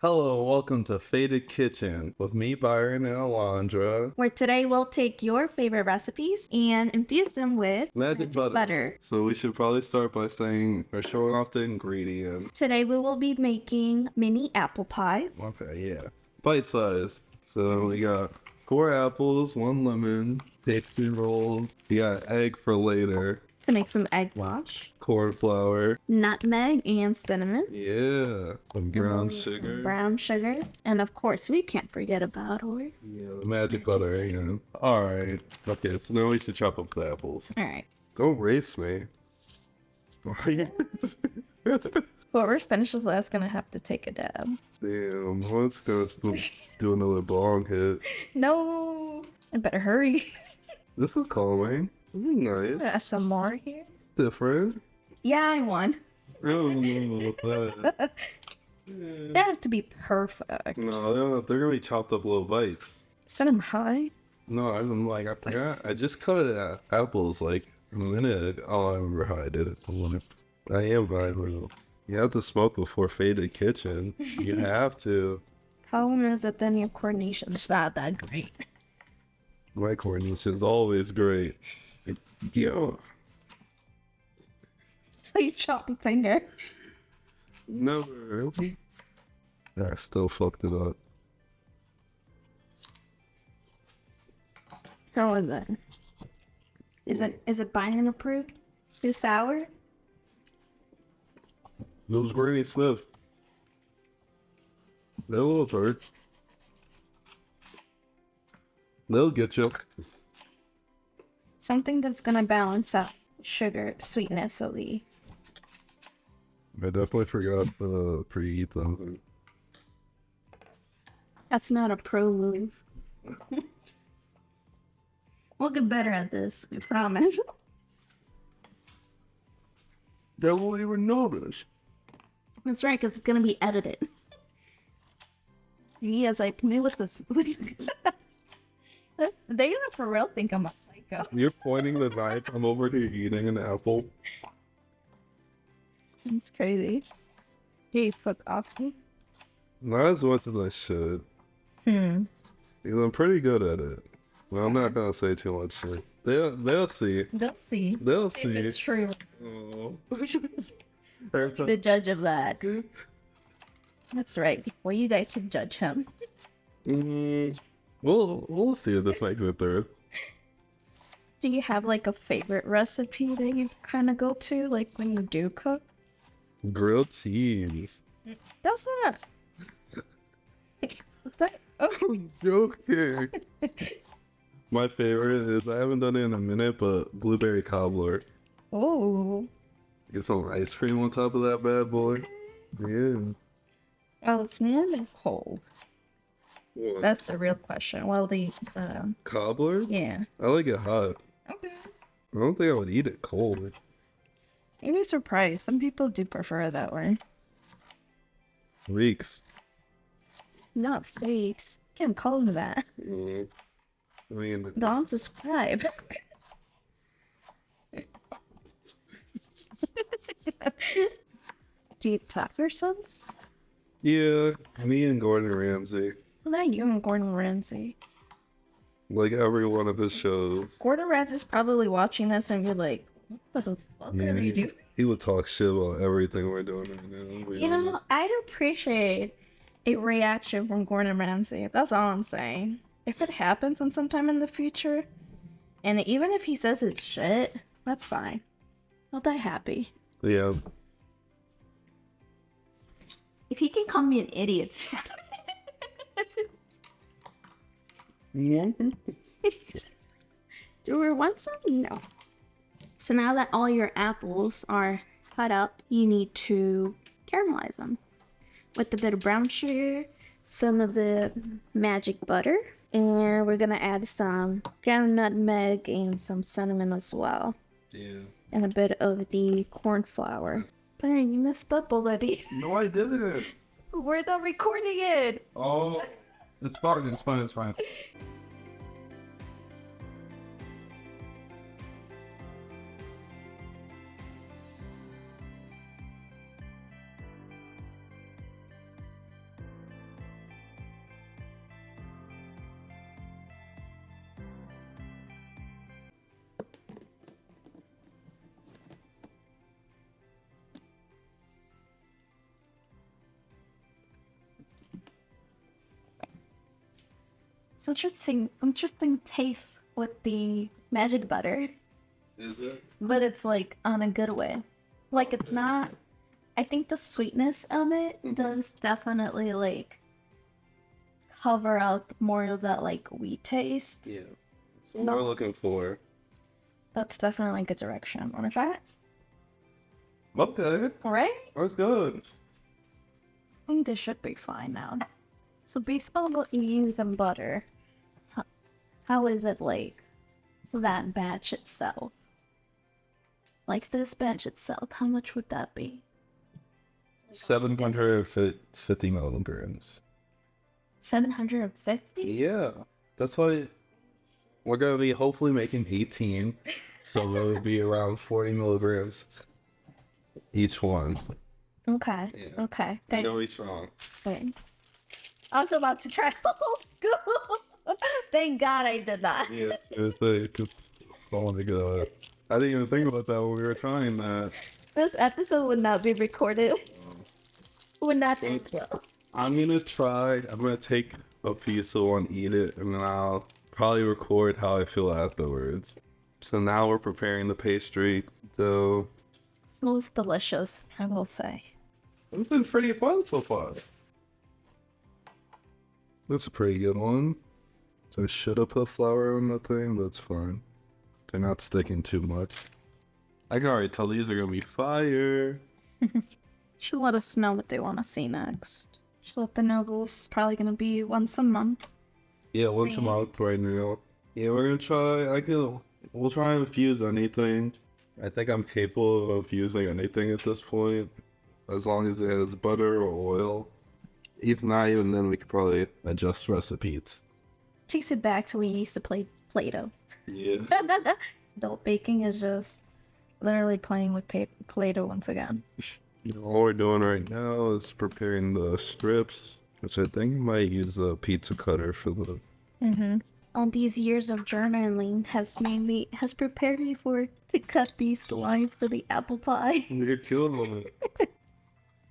Hello and welcome to Faded Kitchen with me, Byron, and Alondra. Where today we'll take your favorite recipes and infuse them with Magic butter. So we should probably start by saying or showing off the ingredients. Today we will be making mini apple pies. Okay, yeah. Bite size. So we got 4 apples, 1 lemon, pastry rolls. You got egg for later. To make some egg wash, Corn flour. nutmeg, and cinnamon. Yeah. Some brown Some sugar. brown sugar. And of course, we can't forget about oil. Yeah, the magic butter, you know. Alright. Okay, so now we should chop up the apples. Alright. Don't race me. Whoever's finished this last gonna have to take a dab. Damn, I was gonna do another bong hit. No! I better hurry. This is calming. This is nice. Add some more here. It's different. Yeah, I won. I don't know about that. They have to be perfect. No, they're gonna be chopped up little bites. Set them high. No, I'm like, I forgot. I just cut it at apples like a minute ago. Oh, I remember how I did it. I am violent. You have to smoke before Faded Kitchen. You have to. Problem is that then your coordination's not that great. My coordination is always great. Yo. So you chop your finger. Never. I still fucked it up. How is it? Is it Biden approved? Too sour? Those Granny Smith. They're a little tart. They'll get you. Something that's gonna balance out sugar sweetness of the. I definitely forgot to preheat them. That's not a pro move. We'll get better at this, I promise. They won't even notice. That's right, because it's gonna be edited. He is like, me with this. They gonna for real think I'm a psycho. You're pointing the knife. I'm over here eating an apple. It's crazy. Hey, fuck off me. Not as much as I should. Because I'm pretty good at it. Well, I'm not gonna say too much shit. They'll see. They'll see. They'll If see. it's true. Oh. The judge of that. That's right. Well, you guys can judge him. We'll see if this makes it through. Do you have like a favorite recipe that you kind of go to, like when you do cook? Grilled cheese. That's not. That, oh, I'm joking. My favorite is, I haven't done it in a minute, but blueberry cobbler. oh. Get some ice cream on top of that bad boy. Yeah. Well, it's warm and cold. What? That's the real question. Well, Cobbler? yeah. I like it hot. Okay. I don't think I would eat it cold. You'd be surprised. Some people do prefer it that way. Weeks. Not fakes. Can't call them that. I mean, Don't subscribe. Do you talk or something? yeah, me and Gordon Ramsay. Well, not you and Gordon Ramsay. Like every one of his shows. Gordon Ramsay's probably watching this and be like, what the fuck Yeah, are you doing? he would talk shit about everything we're doing right now. You know, I'd appreciate a reaction from Gordon Ramsay. That's all I'm saying. If it happens in sometime in the future, and even if he says it's shit, that's fine. I'll die happy. Yeah. If he can call me an idiot. Do we want some? No. So now that all your apples are cut up, you need to caramelize them with a bit of brown sugar, some of the magic butter, and we're gonna add some ground nutmeg and some cinnamon as well. Yeah. And a bit of the corn flour. Byron, you messed up already. No, I didn't. We're not recording it. Oh, it's fine. It's fine. It's fine. It's interesting taste with the magic butter, Is it? but it's like on a good way. Like it's not. I think the sweetness of it does definitely like cover up more of that like wheat taste. Yeah. That's what we're looking for. That's definitely a good direction. Want to try it? Okay. All right. That's good. I think this should be fine now. So based on what you use in butter, how is it like that batch itself? Like this batch itself, how much would that be? 750 milligrams. 750? Yeah. That's why we're going to be hopefully making 18. So it would be around 40 milligrams each one. Okay. Yeah. Okay. I know he's strong. Wait. I was about to try. Thank God I did that. Yeah, oh my god. I didn't even think about that when we were trying that. This episode would not be recorded. Would not be. I'm gonna take a piece of one, eat it, and then I'll probably record how I feel afterwards. So now we're preparing the pastry dough. Smells delicious, I will say. It's been pretty fun so far. That's a pretty good one. So I should have put flour on the thing, but it's fine. They're not sticking too much. I can already tell these are gonna be fire. Should let us know what they want to see next. Just let them know this is probably gonna be once a month. Yeah, once a month right now. Yeah, we're gonna try. We'll try and infuse anything. I think I'm capable of infusing anything at this point, as long as it has butter or oil. If not even then, we could probably adjust recipes. Takes it back to when you used to play Play-Doh. Yeah. Adult baking is just literally playing with Play-Doh once again. All we're doing right now is preparing the strips, which I think you might use a pizza cutter for the. All these years of journaling has prepared me to cut these lines for the apple pie. You're killing it.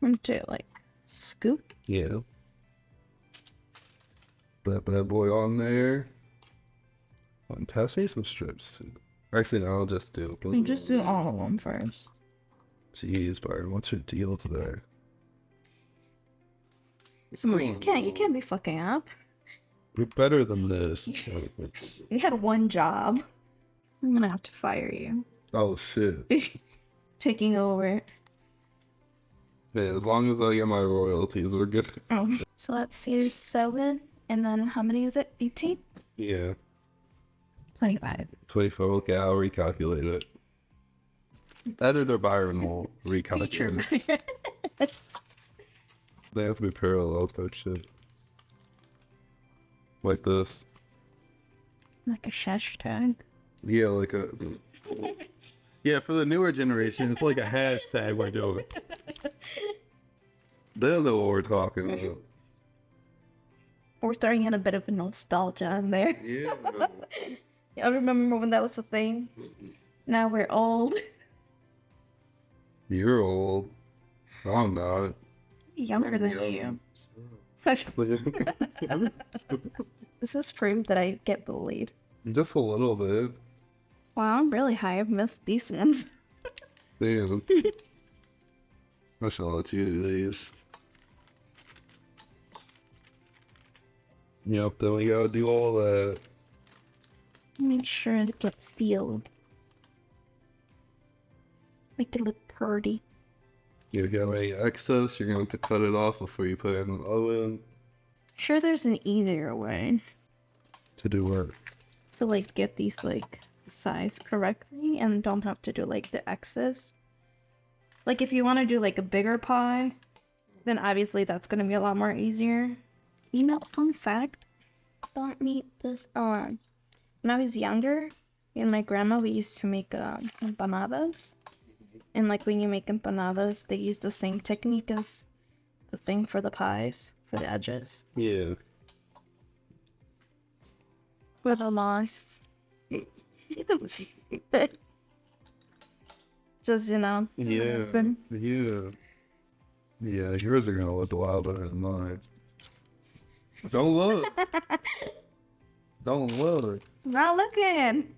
I'm to like scoop. Yeah. That bad boy on there. And pass me some strips too. Actually, no, I'll just do. You just do all of them first. Jeez, Byron, what's your deal today? So you can't be fucking up. You're better than this. You had one job. I'm gonna have to fire you. Oh shit. Taking over. Yeah, as long as I get my royalties, we're good. Oh. So let's see, 7, and then how many is it? 18? Yeah. 25. 24. Okay, I'll recalculate it. Editor Byron will recalculate it. They have to be parallel type shit. Like this. Like a hashtag. Yeah, like a. Yeah, for the newer generation, it's like a hashtag we're doing. They don't know what we're talking about. We're starting in a bit of a nostalgia in there. Yeah. I remember when that was a thing. Now we're old. You're old. I'm not. Younger than you. This is proof that I get bullied. Just a little bit. Wow, I'm really high. I've missed these ones. Damn. I shall let you do these. Yep, then we gotta do all that. Make sure it gets sealed. Make it look pretty. You got any excess, you're gonna have to cut it off before you put it in the oven. Sure, there's an easier way To do what? to like get these like size correctly and don't have to do like the excess. Like if you want to do like a bigger pie, then obviously that's gonna be a lot more easier. You know, fun fact, don't meet this on. When I was younger, me and my grandma, we used to make empanadas. And like when you make empanadas, they use the same technique as the thing for the pies, for the edges. Yeah. For the loss. Just, you know. Yeah. listen. Yeah. Yeah, yours are gonna look louder than mine. Don't look. Don't look. I'm not looking.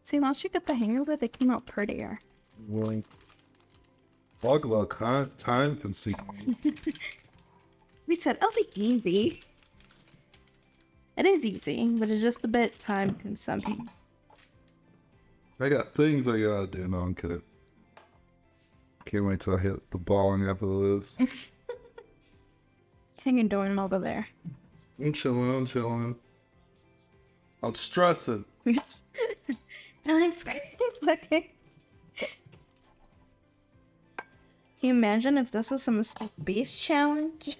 See, once you get the hang of it, they come out prettier. Really. Talk about time consuming. We said, oh, be easy. It is easy, but it's just a bit time consuming. I got things I gotta do. No, I'm kidding. Can't wait till I hit the ball after this. How you doing over there? I'm chilling. I'm stressing. Time's looking. Can you imagine if this was some beast challenge?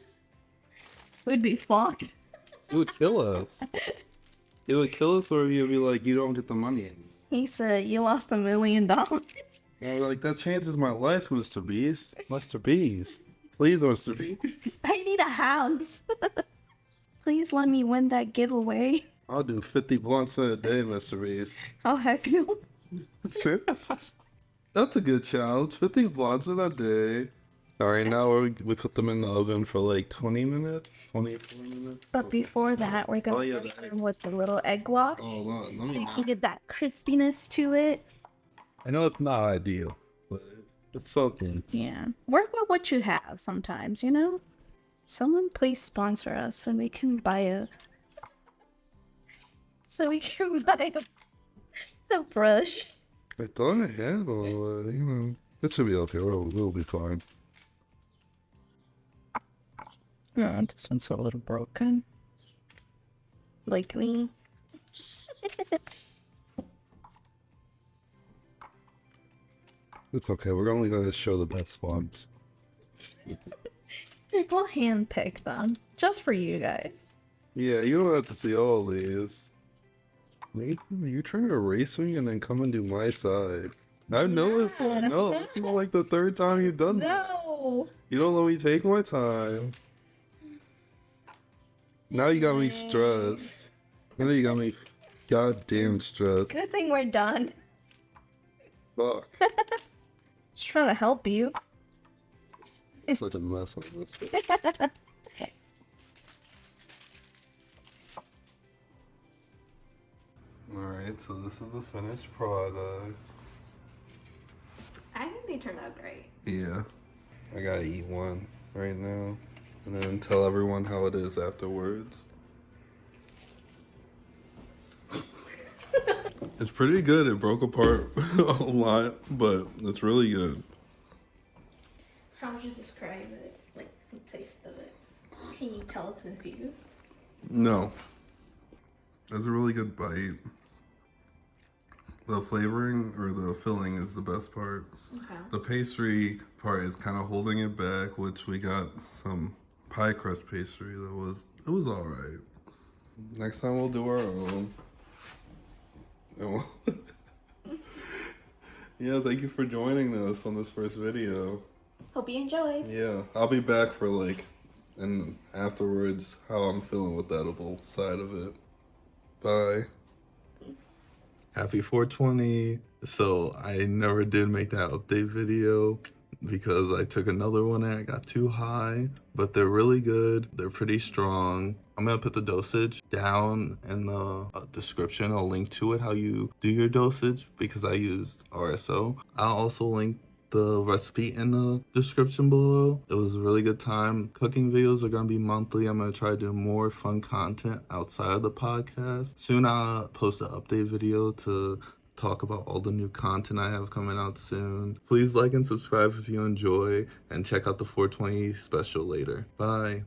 We'd be fucked. It would kill us. It would kill us, or you'd be like, you don't get the money. He said, you lost $1 million. Yeah, like, that changes my life, Mr. Beast. Mr. Beast. Please, Mr. Beast. I need a house. Please let me win that giveaway. I'll do 50 blunts in a day, Mr. Beast. Oh, heck no. That's a good challenge. 50 blunts in a day. Alright, now we put them in the oven for like 20 minutes? 24 minutes? But before that, we're going to brush them with the little egg wash. Oh, let So me... you can get that crispiness to it. I know it's not ideal, but it's something. Yeah. Work with what you have sometimes, you know? Someone please sponsor us so we can buy a... a brush. I thought I had all, you know. It should be okay. We'll be fine. Oh, this one's a little broken. Like me. It's okay. We're only going to show the best ones. We'll handpick them. Just for you guys. Yeah, you don't have to see all these. Nathan, are you trying to race me and then come and do my side? I know it's not. No, it's not like the third time you've done that. No! You don't let me take my time. Now you got me stressed. Now you got me goddamn stressed. Good thing we're done. Fuck. Just trying to help you. It's such a mess on this. Alright, so this is the finished product. I think they turned out great. Yeah. I gotta eat one right now. And then tell everyone how it is afterwards. It's pretty good. It broke apart a lot, but it's really good. How would you describe it? Like, the taste of it? Can you tell it's infused? No. It's a really good bite. The flavoring or the filling is the best part. Okay. The pastry part is kind of holding it back, which we got some pie crust pastry that was all right. Next time we'll do our own. Yeah, thank you for joining us on this first video. Hope you enjoy. Yeah, I'll be back for and afterwards how I'm feeling with that side of it. Bye. Happy 420. So I never did make that update video because I took another one and I got too high, but they're really good. They're pretty strong. I'm gonna put the dosage down in the description. I'll link to it, how you do your dosage, because I used RSO. I'll also link the recipe in the description below. It was a really good time. Cooking videos are gonna be monthly. I'm gonna try to do more fun content outside of the podcast. Soon I'll post an update video to talk about all the new content I have coming out soon. Please like and subscribe if you enjoy, and check out the 420 special later. Bye.